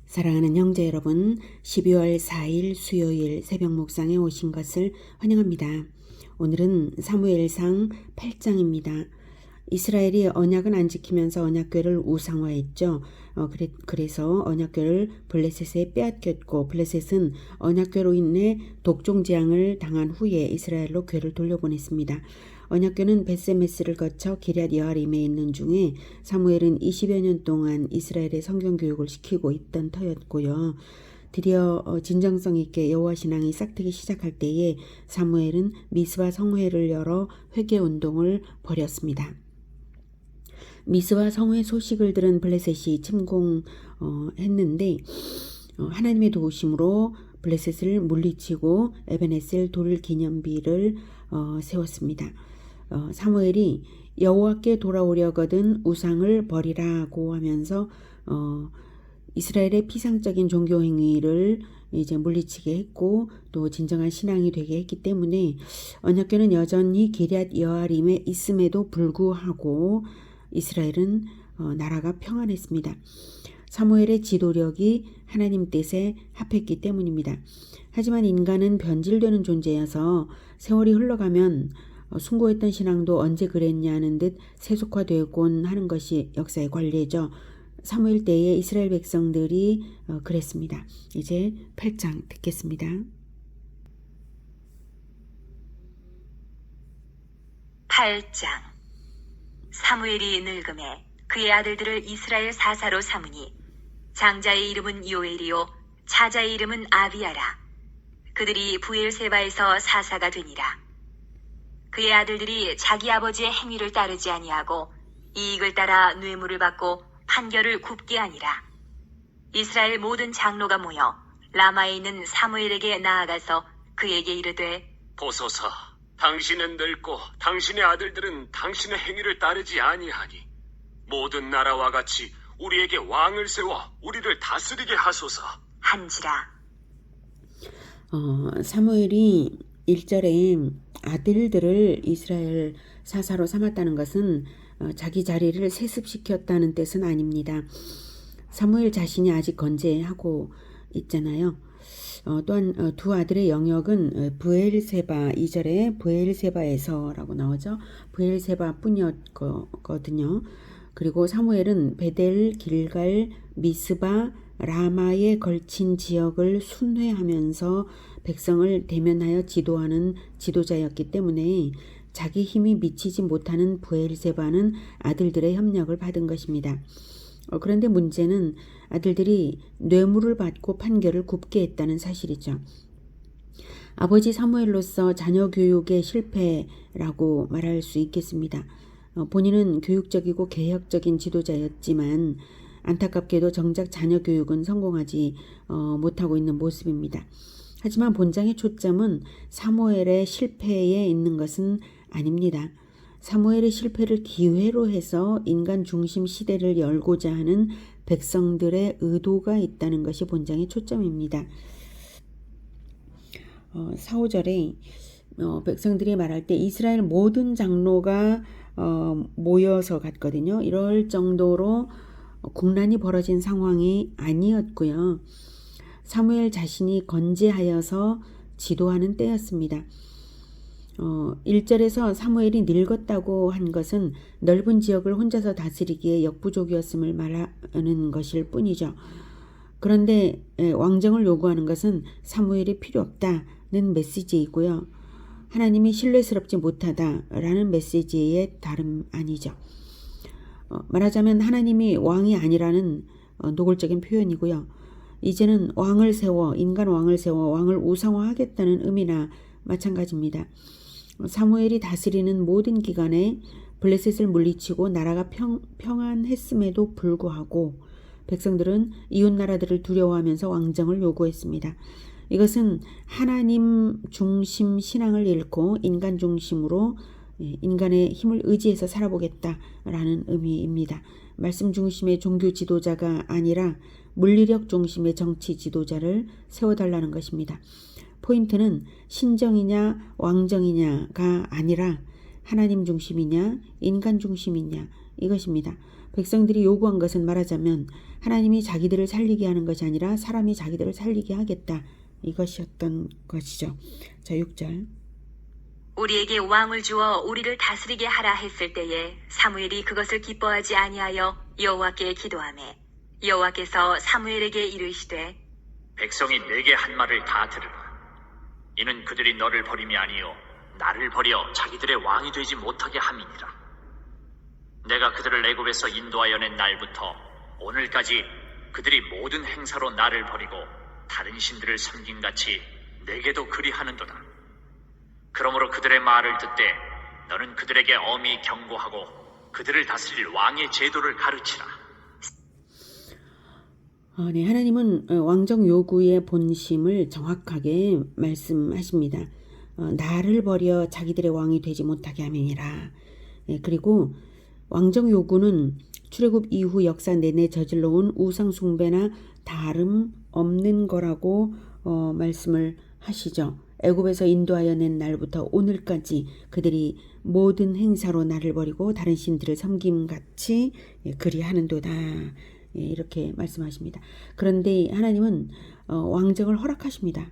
사랑하는 형제 여러분, 12월 4일 수요일 새벽 묵상에 오신 것을 환영합니다. 오늘은 사무엘상 8장입니다. 이스라엘이 언약은 안 지키면서 언약궤를 우상화했죠. 그래서 언약궤를 블레셋에 빼앗겼고, 블레셋은 언약궤로 인해 독종 재앙을 당한 후에 이스라엘로 궤를 돌려보냈습니다. 언약궤는 벳세메스를 거쳐 기럇 여아림에 있는 중에 사무엘은 20여 년 동안 이스라엘의 성경 교육을 시키고 있던 터였고요. 드디어 진정성 있게 여호와 신앙이 싹트기 시작할 때에 사무엘은 미스바 성회를 열어 회개 운동을 벌였습니다. 미스바 성회 소식을 들은 블레셋이 침공했는데 하나님의 도우심으로 블레셋을 물리치고 에베네셀 돌 기념비를 세웠습니다. 사무엘이 여호와께 돌아오려거든 우상을 버리라고 하면서 이스라엘의 피상적인 종교 행위를 이제 물리치게 했고 또 진정한 신앙이 되게 했기 때문에 언약궤는 여전히 기럇 여아림에 있음에도 불구하고 이스라엘은 나라가 평안했습니다. 사무엘의 지도력이 하나님 뜻에 합했기 때문입니다. 하지만 인간은 변질되는 존재여서 세월이 흘러가면 숭고했던 신앙도 언제 그랬냐는 듯 세속화되곤 하는 것이 역사의 관례죠. 사무엘 때에 이스라엘 백성들이 그랬습니다. 이제 8장 듣겠습니다. 8장. 사무엘이 늙음에 그의 아들들을 이스라엘 사사로 삼으니 장자의 이름은 요엘이요 차자의 이름은 아비야라. 그들이 부엘세바에서 사사가 되니라. 그의 아들들이 자기 아버지의 행위를 따르지 아니하고 이익을 따라 뇌물을 받고 판결을 굽게 하니라. 이스라엘 모든 장로가 모여 라마에 있는 사무엘에게 나아가서 그에게 이르되 보소서, 당신은 늙고 당신의 아들들은 당신의 행위를 따르지 아니하니 모든 나라와 같이 우리에게 왕을 세워 우리를 다스리게 하소서 한지라. 사무엘이 1절에 아들들을 이스라엘 사사로 삼았다는 것은 자기 자리를 세습시켰다는 뜻은 아닙니다. 사무엘 자신이 아직 건재하고 있잖아요. 또한 두 아들의 영역은 브엘세바, 2절에 브엘세바에서라고 나오죠. 브엘세바 뿐이었거든요. 그리고 사무엘은 베델, 길갈, 미스바, 라마에 걸친 지역을 순회하면서 백성을 대면하여 지도하는 지도자였기 때문에 자기 힘이 미치지 못하는 브엘세바는 아들들의 협력을 받은 것입니다. 그런데 문제는 아들들이 뇌물을 받고 판결을 굽게 했다는 사실이죠. 아버지 사무엘로서 자녀 교육의 실패라고 말할 수 있겠습니다. 본인은 교육적이고 개혁적인 지도자였지만 안타깝게도 정작 자녀 교육은 성공하지 못하고 있는 모습입니다. 하지만 본장의 초점은 사무엘의 실패에 있는 것은 아닙니다. 사무엘의 실패를 기회로 해서 인간 중심 시대를 열고자 하는 백성들의 의도가 있다는 것이 본장의 초점입니다. 4, 5절에 백성들이 말할 때 이스라엘 모든 장로가 모여서 갔거든요. 이럴 정도로 국난이 벌어진 상황이 아니었고요. 사무엘 자신이 건재하여서 지도하는 때였습니다. 1절에서 사무엘이 늙었다고 한 것은 넓은 지역을 혼자서 다스리기에 역부족이었음을 말하는 것일 뿐이죠. 그런데 왕정을 요구하는 것은 사무엘이 필요 없다는 메시지이고요. 하나님이 신뢰스럽지 못하다라는 메시지의 다름 아니죠. 말하자면 하나님이 왕이 아니라는 노골적인 표현이고요. 이제는 왕을 세워 인간 왕을 세워 왕을 우상화하겠다는 의미나 마찬가지입니다. 사무엘이 다스리는 모든 기간에 블레셋을 물리치고 나라가 평안했음에도 불구하고 백성들은 이웃 나라들을 두려워하면서 왕정을 요구했습니다. 이것은 하나님 중심 신앙을 잃고 인간 중심으로 인간의 힘을 의지해서 살아보겠다라는 의미입니다. 말씀 중심의 종교 지도자가 아니라 물리력 중심의 정치 지도자를 세워달라는 것입니다. 포인트는 신정이냐 왕정이냐가 아니라 하나님 중심이냐 인간 중심이냐 이것입니다. 백성들이 요구한 것은 말하자면 하나님이 자기들을 살리게 하는 것이 아니라 사람이 자기들을 살리게 하겠다. 이것이었던 것이죠. 자, 6절. 우리에게 왕을 주어 우리를 다스리게 하라 했을 때에 사무엘이 그것을 기뻐하지 아니하여 여호와께 기도하매 여호와께서 사무엘에게 이르시되 백성이 내게 한 말을 다 들으라. 이는 그들이 너를 버림이 아니요 나를 버려 자기들의 왕이 되지 못하게 함이니라. 내가 그들을 애굽에서 인도하여 낸 날부터 오늘까지 그들이 모든 행사로 나를 버리고 다른 신들을 섬김같이 내게도 그리하는도다. 그러므로 그들의 말을 듣되 너는 그들에게 엄히 경고하고 그들을 다스릴 왕의 제도를 가르치라. 네, 하나님은 왕정 요구의 본심을 정확하게 말씀하십니다. 나를 버려 자기들의 왕이 되지 못하게 함이니라. 그리고 왕정 요구는 출애굽 이후 역사 내내 저질러온 우상 숭배나 다름 없는 거라고 말씀을 하시죠. 애굽에서 인도하여 낸 날부터 오늘까지 그들이 모든 행사로 나를 버리고 다른 신들을 섬김같이 그리하는도다. 이렇게 말씀하십니다. 그런데 하나님은 왕정을 허락하십니다.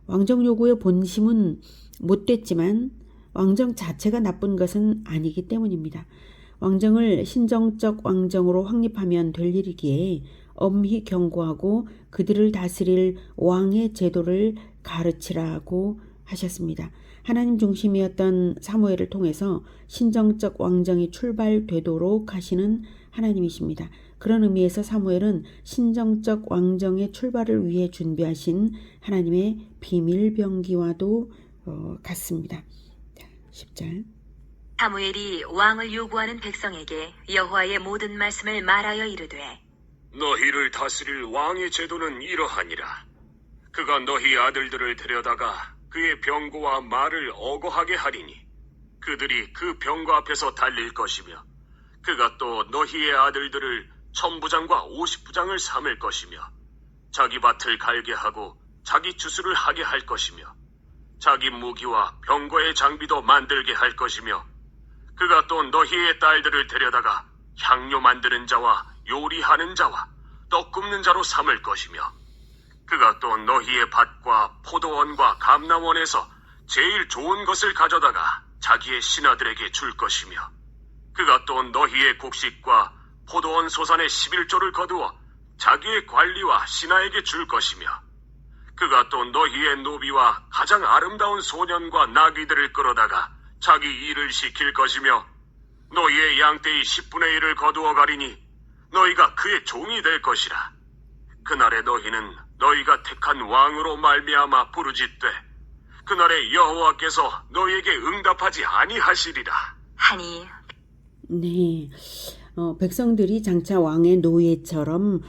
왕정 요구의 본심은 못됐지만 왕정 자체가 나쁜 것은 아니기 때문입니다. 왕정을 신정적 왕정으로 확립하면 될 일이기에 엄히 경고하고 그들을 다스릴 왕의 제도를 가르치라고 하셨습니다. 하나님 중심이었던 사무엘을 통해서 신정적 왕정이 출발되도록 하시는 하나님이십니다. 그런 의미에서 사무엘은 신정적 왕정의 출발을 위해 준비하신 하나님의 비밀병기와도 같습니다. 10절. 사무엘이 왕을 요구하는 백성에게 여호와의 모든 말씀을 말하여 이르되 너희를 다스릴 왕의 제도는 이러하니라. 그가 너희 아들들을 데려다가 그의 병거와 말을 어거하게 하리니 그들이 그 병거 앞에서 달릴 것이며 그가 또 너희의 아들들을 1000부장과 50부장을 삼을 것이며 자기 밭을 갈게 하고 자기 주수를 하게 할 것이며 자기 무기와 병거의 장비도 만들게 할 것이며 그가 또 너희의 딸들을 데려다가 향료 만드는 자와 요리하는 자와 떡 굽는 자로 삼을 것이며 그가 또 너희의 밭과 포도원과 감람원에서 제일 좋은 것을 가져다가 자기의 신하들에게 줄 것이며 그가 또 너희의 곡식과 포도원 소산의 11조를 거두어 자기의 관리와 신하에게 줄 것이며 그가 또 너희의 노비와 가장 아름다운 소년과 나귀들을 끌어다가 자기 일을 시킬 것이며 너희의 양떼의 10분의 1을 거두어 가리니 너희가 그의 종이 될 것이라. 그날에 너희는 너희가 택한 왕으로 말미암아 부르짖되 그날에 여호와께서 너희에게 응답하지 아니하시리라 하니 네, 백성들이 장차 왕의 노예처럼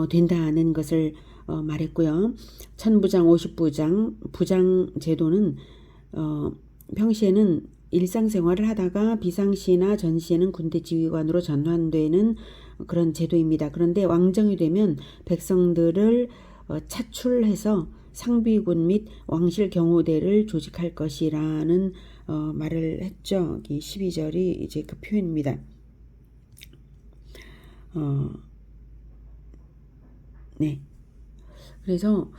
된다는 것을 말했고요. 1000부장, 50부장, 부장 제도는 평시에는 일상생활을 하다가 비상시나 전시에는 군대 지휘관으로 전환되는 그런 제도입니다. 그런데 왕정이 되면 백성들을 차출해서 상비군 및 왕실 경호대를 조직할 것이라는 말을 했죠. 12절이 이제 그 표현입니다. 네. 그래서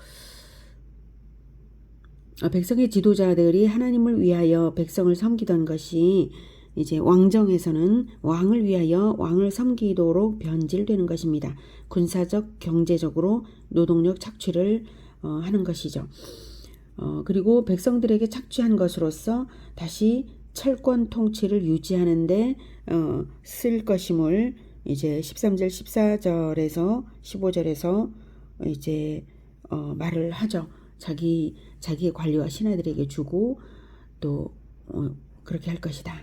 백성의 지도자들이 하나님을 위하여 백성을 섬기던 것이 이제 왕정에서는 왕을 위하여 왕을 섬기도록 변질되는 것입니다. 군사적, 경제적으로 노동력 착취를 하는 것이죠. 그리고 백성들에게 착취한 것으로서 다시 철권 통치를 유지하는데 쓸 것임을 이제 13절, 14절에서 15절에서 이제 말을 하죠. 자기의 관리와 신하들에게 주고 또 그렇게 할 것이다.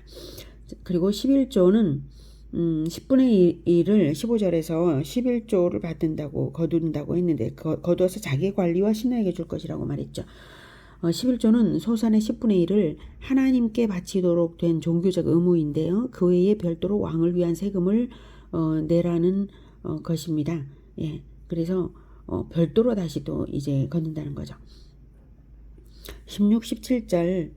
그리고 11조는 10분의 1을 15절에서 11조를 받는다고 거둔다고 했는데 거두어서 자기의 관리와 신하에게 줄 것이라고 말했죠. 11조는 소산의 10분의 1을 하나님께 바치도록 된 종교적 의무인데요. 그 외에 별도로 왕을 위한 세금을 내라는 것입니다. 예, 그래서 별도로 다시 또 이제 걷는다는 거죠. 16, 17절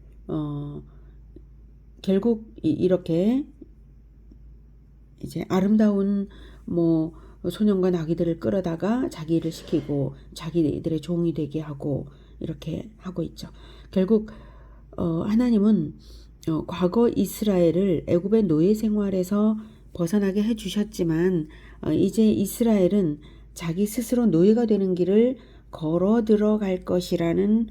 결국 이렇게 이제 아름다운 뭐 소년과 나귀들을 끌어다가 자기 일을 시키고 자기들의 종이 되게 하고 이렇게 하고 있죠. 결국 하나님은 과거 이스라엘을 애굽의 노예 생활에서 벗어나게 해주셨지만 이제 이스라엘은 자기 스스로 노예가 되는 길을 걸어 들어갈 것이라는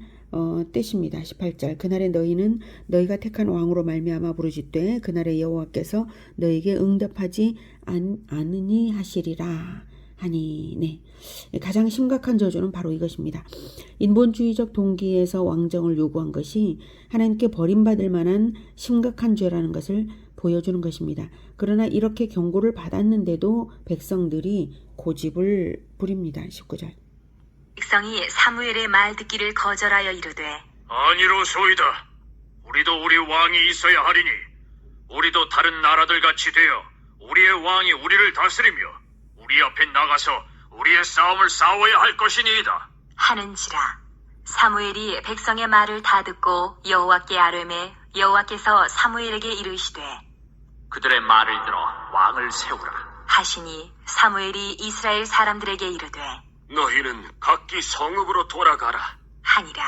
뜻입니다. 18절 그날에 너희는 너희가 택한 왕으로 말미암아 부르짖되 그날에 여호와께서 너희에게 응답하지 않으니 하시리라 하니. 네. 가장 심각한 저주는 바로 이것입니다. 인본주의적 동기에서 왕정을 요구한 것이 하나님께 버림받을 만한 심각한 죄라는 것을 보여주는 것입니다. 그러나 이렇게 경고를 받았는데도 백성들이 고집을 부립니다. 19절 백성이 사무엘의 말 듣기를 거절하여 이르되 아니로소이다. 우리도 우리 왕이 있어야 하리니 우리도 다른 나라들 같이 되어 우리의 왕이 우리를 다스리며 우리 앞에 나가서 우리의 싸움을 싸워야 할 것이니이다. 하는지라. 사무엘이 백성의 말을 다 듣고 여호와께 아뢰매 여호와께서 사무엘에게 이르시되 그들의 말을 들어 왕을 세우라. 하시니 사무엘이 이스라엘 사람들에게 이르되 너희는 각기 성읍으로 돌아가라 하니라.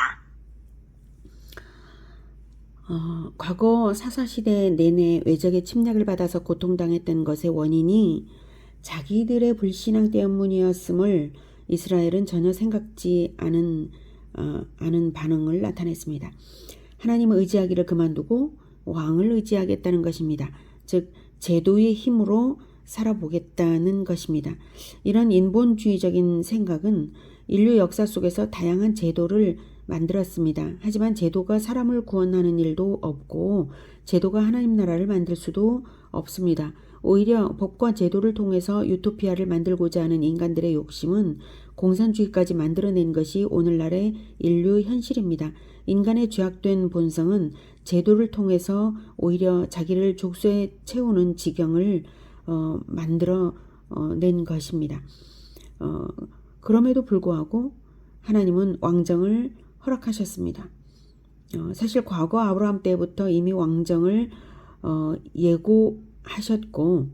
과거 사사시대 내내 외적의 침략을 받아서 고통당했던 것의 원인이 자기들의 불신앙 때문이었음을 이스라엘은 전혀 생각지 않은 반응을 나타냈습니다. 하나님을 의지하기를 그만두고 왕을 의지하겠다는 것입니다. 즉 제도의 힘으로 살아보겠다는 것입니다. 이런 인본주의적인 생각은 인류 역사 속에서 다양한 제도를 만들었습니다. 하지만 제도가 사람을 구원하는 일도 없고 제도가 하나님 나라를 만들 수도 없습니다. 오히려 법과 제도를 통해서 유토피아를 만들고자 하는 인간들의 욕심은 공산주의까지 만들어낸 것이 오늘날의 인류 현실입니다. 인간의 죄악된 본성은 제도를 통해서 오히려 자기를 족쇄에 채우는 지경을 만들어 낸 것입니다. 그럼에도 불구하고 하나님은 왕정을 허락하셨습니다. 사실 과거 아브라함 때부터 이미 왕정을 예고하셨고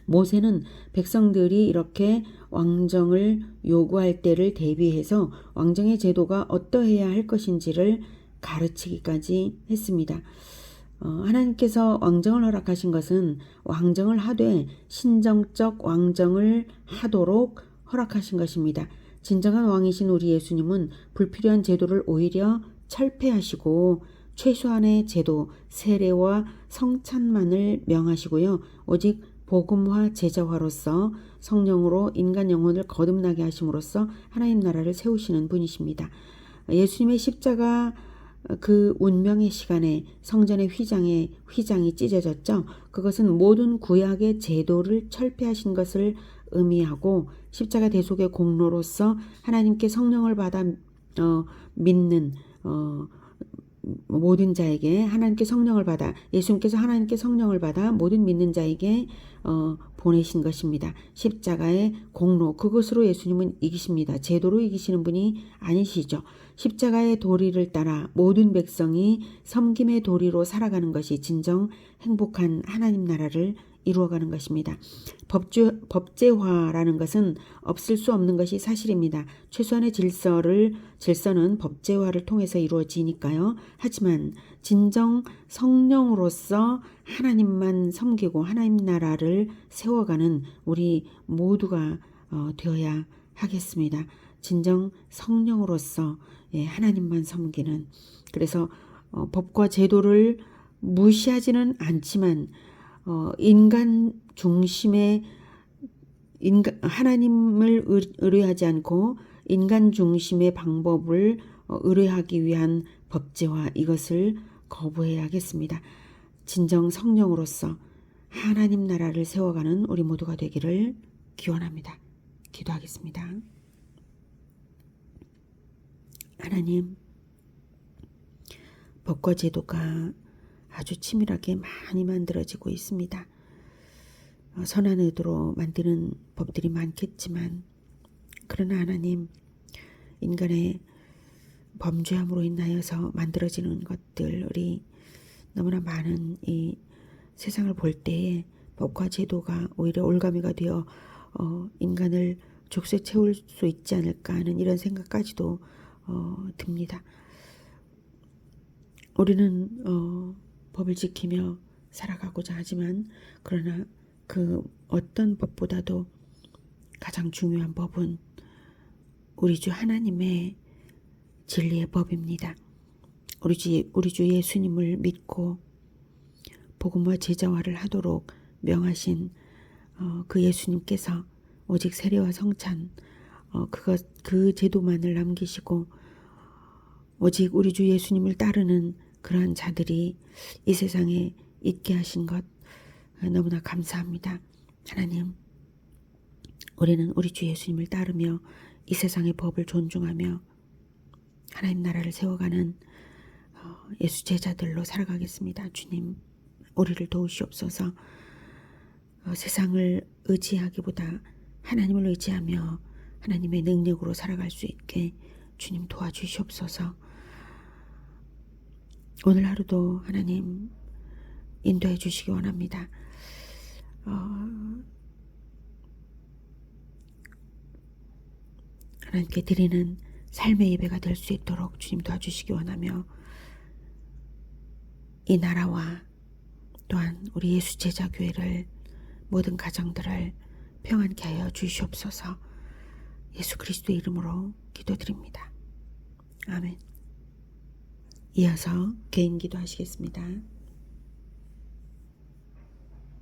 모세는 백성들이 이렇게 왕정을 요구할 때를 대비해서 왕정의 제도가 어떠해야 할 것인지를 가르치기까지 했습니다. 하나님께서 왕정을 허락하신 것은 왕정을 하되 신정적 왕정을 하도록 허락하신 것입니다. 진정한 왕이신 우리 예수님은 불필요한 제도를 오히려 철폐하시고 최소한의 제도, 세례와 성찬만을 명하시고요. 오직 복음화 제자화로서 성령으로 인간 영혼을 거듭나게 하심으로써 하나님 나라를 세우시는 분이십니다. 예수님의 십자가 그 운명의 시간에 성전의 휘장이 찢어졌죠. 그것은 모든 구약의 제도를 철폐하신 것을 의미하고 십자가 대속의 공로로서 하나님께 성령을 받아 믿는 모든 자에게 하나님께 성령을 받아 예수님께서 하나님께 성령을 받아 모든 믿는 자에게 보내신 것입니다. 십자가의 공로 그것으로 예수님은 이기십니다. 제도로 이기시는 분이 아니시죠. 십자가의 도리를 따라 모든 백성이 섬김의 도리로 살아가는 것이 진정 행복한 하나님 나라를 이루어가는 것입니다. 법제화라는 것은 없을 수 없는 것이 사실입니다. 최소한의 질서는 법제화를 통해서 이루어지니까요. 하지만 진정 성령으로서 하나님만 섬기고 하나님 나라를 세워가는 우리 모두가 되어야 하겠습니다. 진정 성령으로서 하나님만 섬기는 그래서 법과 제도를 무시하지는 않지만 하나님을 의뢰하지 않고 인간 중심의 방법을 의뢰하기 위한 법제화 이것을 거부해야겠습니다. 진정 성령으로서 하나님 나라를 세워가는 우리 모두가 되기를 기원합니다. 기도하겠습니다. 하나님, 법과 제도가 아주 치밀하게 많이 만들어지고 있습니다. 선한 의도로 만드는 법들이 많겠지만 그러나 하나님 인간의 범죄함으로 인하여서 만들어지는 것들이 너무나 많은 이 세상을 볼 때에 법과 제도가 오히려 올가미가 되어 인간을 족쇄 채울 수 있지 않을까 하는 이런 생각까지도 듭니다. 우리는 법을 지키며 살아가고자 하지만 그러나 그 어떤 법보다도 가장 중요한 법은 우리 주 하나님의 진리의 법입니다. 우리 주 예수님을 믿고 복음과 제자화를 하도록 명하신 그 예수님께서 오직 세례와 성찬 그 제도만을 남기시고 오직 우리 주 예수님을 따르는 그러한 자들이 이 세상에 있게 하신 것 너무나 감사합니다. 하나님, 우리는 우리 주 예수님을 따르며 이 세상의 법을 존중하며 하나님 나라를 세워가는 예수 제자들로 살아가겠습니다. 주님, 우리를 도우시옵소서. 세상을 의지하기보다 하나님을 의지하며 하나님의 능력으로 살아갈 수 있게 주님 도와주시옵소서. 오늘 하루도 하나님 인도해 주시기 원합니다. 하나님께 드리는 삶의 예배가 될 수 있도록 주님 도와주시기 원하며 이 나라와 또한 우리 예수 제자 교회를 모든 가정들을 평안케 하여 주시옵소서. 예수 그리스도의 이름으로 기도드립니다. 아멘. 이어서 개인 기도하시겠습니다.